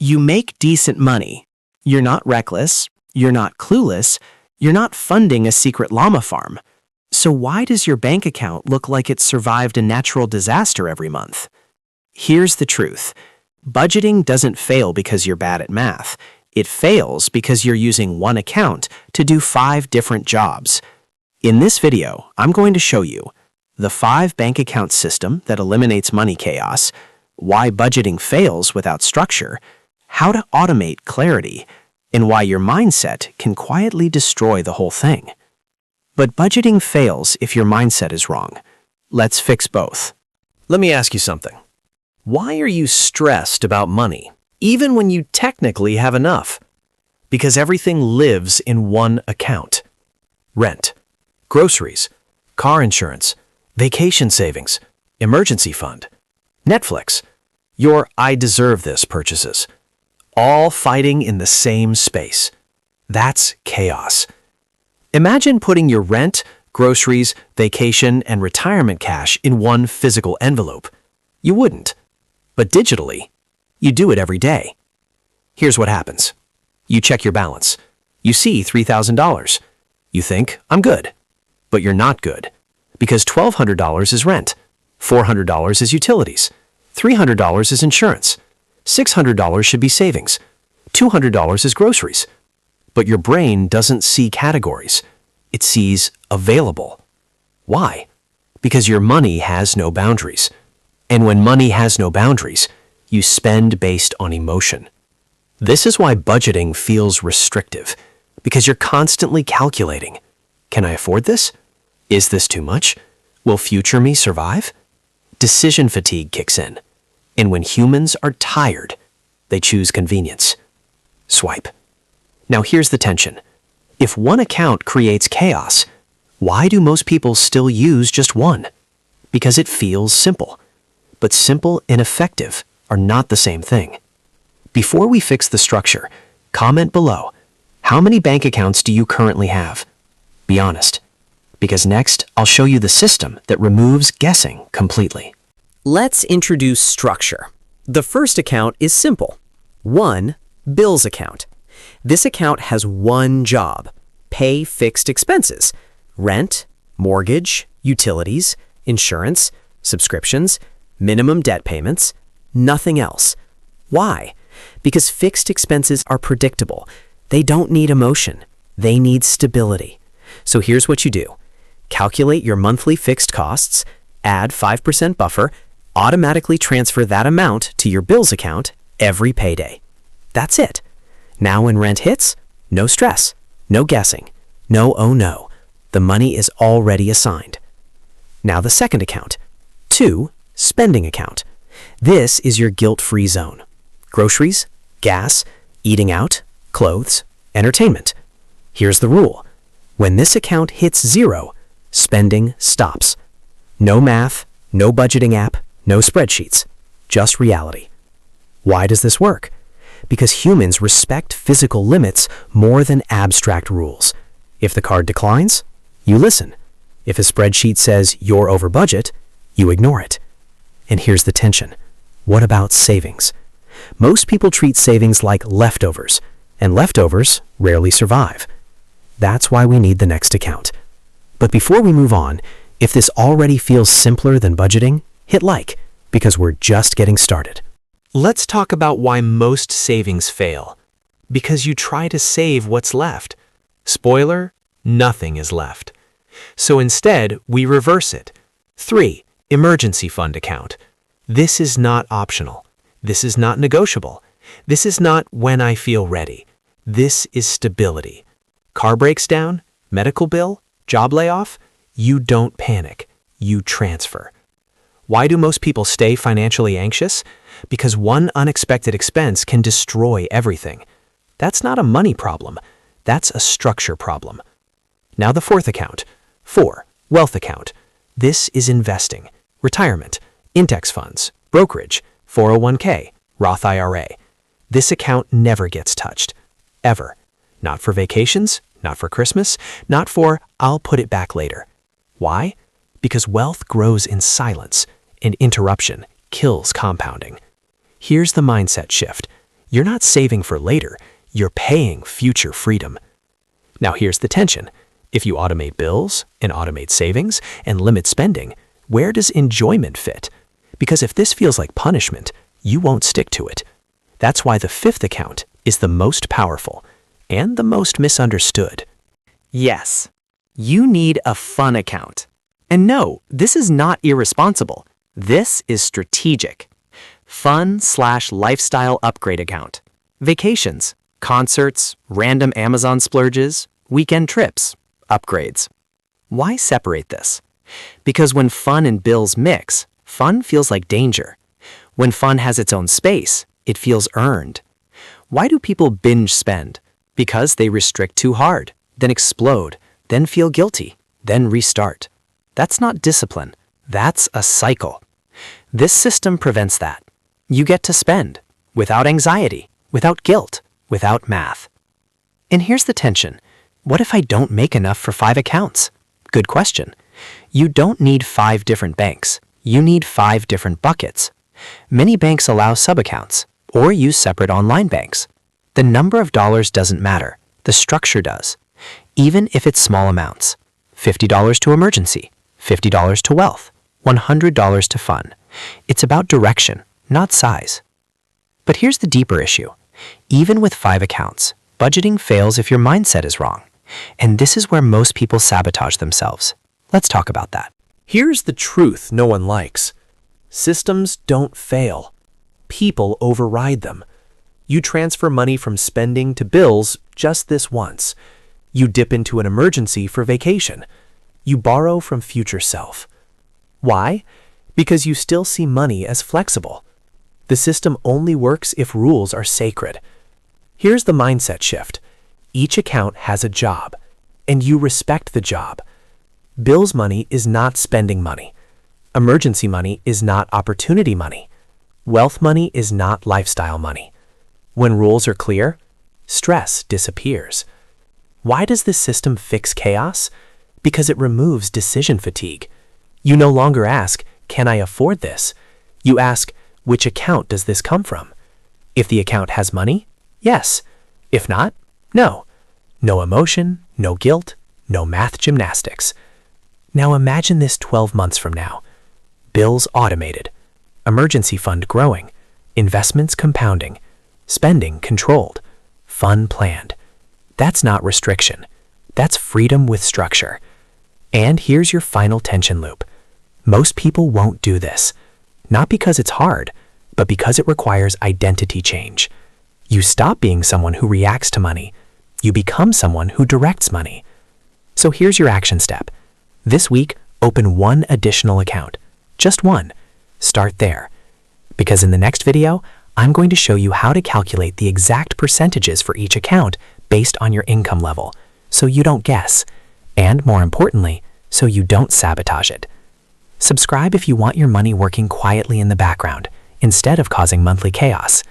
You make decent money. You're not reckless. You're not clueless. You're not funding a secret llama farm. So why does your bank account look like it survived a natural disaster every month? Here's the truth. Budgeting doesn't fail because you're bad at math. It fails because you're using one account to do 5 different jobs. In this video, I'm going to show you the 5 bank account system that eliminates money chaos, why budgeting fails without structure, how to automate clarity, and why your mindset can quietly destroy the whole thing. But budgeting fails if your mindset is wrong. Let's fix both. Let me ask you something. Why are you stressed about money, even when you technically have enough? Because everything lives in one account. Rent, groceries, car insurance, vacation savings, emergency fund, Netflix, your I deserve this purchases, all fighting in the same space. That's chaos. Imagine putting your rent, groceries, vacation, and retirement cash in one physical envelope. You wouldn't. But digitally, you do it every day. Here's what happens. You check your balance. You see $3,000. You think, I'm good. But you're not good. Because $1,200 is rent, $400 is utilities, $300 is insurance, $600 should be savings, $200 is groceries. But your brain doesn't see categories. It sees available. Why? Because your money has no boundaries. And when money has no boundaries, you spend based on emotion. This is why budgeting feels restrictive, because you're constantly calculating. Can I afford this? Is this too much? Will future me survive? Decision fatigue kicks in. And when humans are tired, they choose convenience. Swipe. Now here's the tension. If one account creates chaos, why do most people still use just one? Because it feels simple. But simple and effective are not the same thing. Before we fix the structure, comment below, how many bank accounts do you currently have? Be honest, because next I'll show you the system that removes guessing completely. Let's introduce structure. The first account is simple. 1. Bills account. This account has one job: pay fixed expenses, rent, mortgage, utilities, insurance, subscriptions, minimum debt payments, nothing else. Why? Because fixed expenses are predictable. They don't need emotion. They need stability. So here's what you do. Calculate your monthly fixed costs, add 5% buffer, automatically transfer that amount to your bills account every payday. That's it. Now when rent hits, no stress, no guessing, no oh no. The money is already assigned. Now the second account. 2. Spending account. This is your guilt-free zone. Groceries, gas, eating out, clothes, entertainment. Here's the rule. When this account hits 0, spending stops. No math, no budgeting app, no spreadsheets, just reality. Why does this work? Because humans respect physical limits more than abstract rules. If the card declines, you listen. If a spreadsheet says you're over budget, you ignore it. And here's the tension. What about savings? Most people treat savings like leftovers, and leftovers rarely survive. That's why we need the next account. But before we move on, if this already feels simpler than budgeting, hit like, because we're just getting started. Let's talk about why most savings fail. Because you try to save what's left. Spoiler, nothing is left. So instead, we reverse it. 3. Emergency fund account. This is not optional. This is not negotiable. This is not when I feel ready. This is stability. Car breaks down, medical bill, job layoff, you don't panic. You transfer. Why do most people stay financially anxious? Because one unexpected expense can destroy everything. That's not a money problem. That's a structure problem. Now the fourth account. 4. Wealth account. This is investing, retirement, index funds, brokerage, 401k, Roth IRA. This account never gets touched. Ever. Not for vacations, not for Christmas, not for I'll put it back later. Why? Because wealth grows in silence, and interruption kills compounding. Here's the mindset shift. You're not saving for later, you're paying future freedom. Now here's the tension. If you automate bills and automate savings and limit spending, where does enjoyment fit? Because if this feels like punishment, you won't stick to it. That's why the fifth account is the most powerful and the most misunderstood. Yes, you need a fun account. And no, this is not irresponsible. This is strategic. Fun/lifestyle upgrade account. Vacations, concerts, random Amazon splurges, weekend trips, upgrades. Why separate this? Because when fun and bills mix, fun feels like danger. When fun has its own space, it feels earned. Why do people binge spend? Because they restrict too hard, then explode, then feel guilty, then restart. That's not discipline. That's a cycle. This system prevents that. You get to spend without anxiety, without guilt, without math. And here's the tension. What if I don't make enough for 5 accounts? Good question. You don't need 5 different banks. You need 5 different buckets. Many banks allow sub-accounts or use separate online banks. The number of dollars doesn't matter. The structure does. Even if it's small amounts. $50 to emergency, $50 to wealth, $100 to fun. It's about direction, not size. But here's the deeper issue. Even with 5 accounts, budgeting fails if your mindset is wrong. And this is where most people sabotage themselves. Let's talk about that. Here's the truth no one likes. Systems don't fail. People override them. You transfer money from spending to bills just this once. You dip into an emergency for vacation. You borrow from future self. Why? Because you still see money as flexible. The system only works if rules are sacred. Here's the mindset shift. Each account has a job, and you respect the job. Bills money is not spending money. Emergency money is not opportunity money. Wealth money is not lifestyle money. When rules are clear, stress disappears. Why does this system fix chaos? Because it removes decision fatigue. You no longer ask, can I afford this? You ask, which account does this come from? If the account has money, yes. If not, no. No emotion, no guilt, no math gymnastics. Now imagine this 12 months from now. Bills automated, emergency fund growing, investments compounding, spending controlled, fun planned. That's not restriction. That's freedom with structure. And here's your final tension loop. Most people won't do this. Not because it's hard, but because it requires identity change. You stop being someone who reacts to money. You become someone who directs money. So here's your action step. This week, open 1 additional account. Just 1. Start there. Because in the next video, I'm going to show you how to calculate the exact percentages for each account based on your income level, so you don't guess, and more importantly, so you don't sabotage it. Subscribe if you want your money working quietly in the background instead of causing monthly chaos.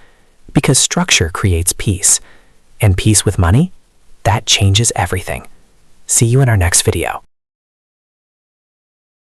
Because structure creates peace, and peace with money, that changes everything. See you in our next video.